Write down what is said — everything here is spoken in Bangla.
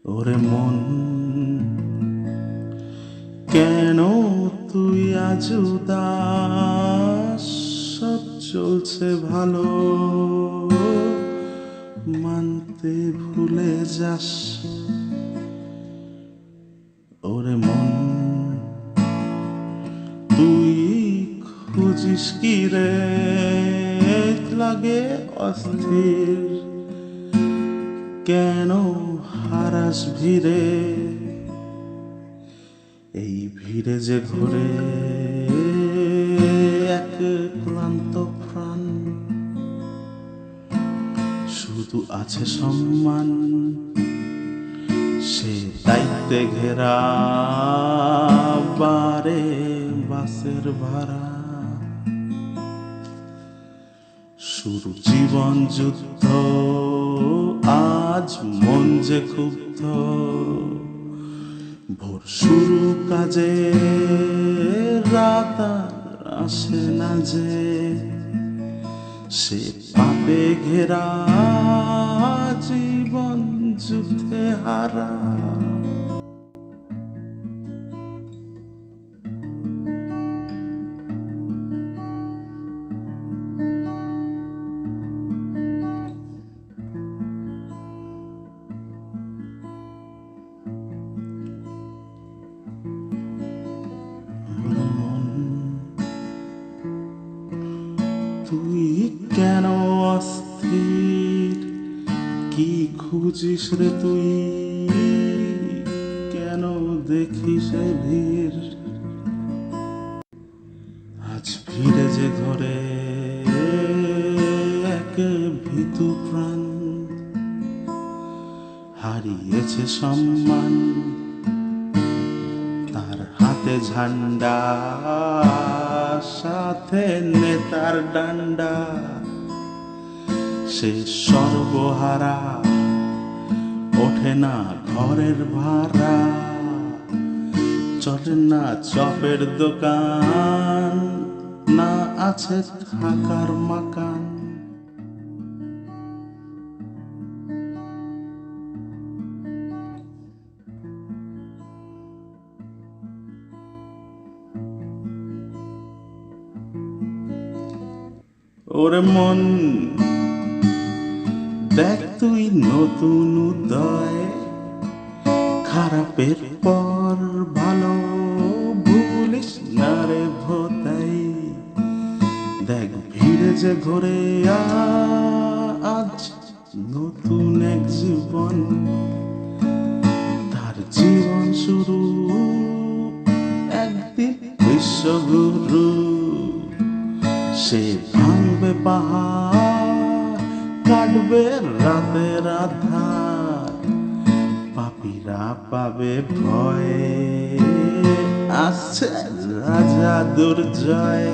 ওরে মন, কেন তুই আজ উদাস? সব চলছে ভালো, মানতে ভুলে যাস। ওরে মন, তুই খুঁজিস কি রে? লাগে অস্থির, কেন হারাস ভিড়ে? এই ভিড়ে যে ঘুরে এক ক্লান্ত প্রাণ, শুধু আছে সম্মান, সে দায়িত্বে ঘেরা বারে বাসের ভাড়া। শুরু জীবন যুদ্ধ, আজ মন যে ক্ষুব্ধ। ভোর শুরু কাজে, রাত আর আসে না যে, সে পাপে ঘেরা জীবন যুদ্ধে হারা। তুই কেন অস্থির? কি খুঁজিস রে তুই? কেন দেখিস ভিড়? আজ ভিড়ে যে ঘরে এক ভীতু প্রাণ, হারিয়েছে সম্মান, তার হাতে ঝান্ডা, সাথে নেতার ডান্ডা। সে সর্বহারা, ওঠে না ঘরের ভাড়া, চলে না চপের দোকান, না আছে থাকার মাকান। ওরে মন, দেখ তুই নতুন উদয়, খারাপের পর ভালো ভুলিস না রে ভোতাই। দেখ ভিড়ে যে ঘরে আজ নতুন এক জীবন, তার জীবন শুরু একদিন বিশ্বগুরু। সে ভাঙবে পাহাড়, কাটবে রাতের আধার, পাপীরা পাবে ভয়, আসছে রাজা দুর্জয়।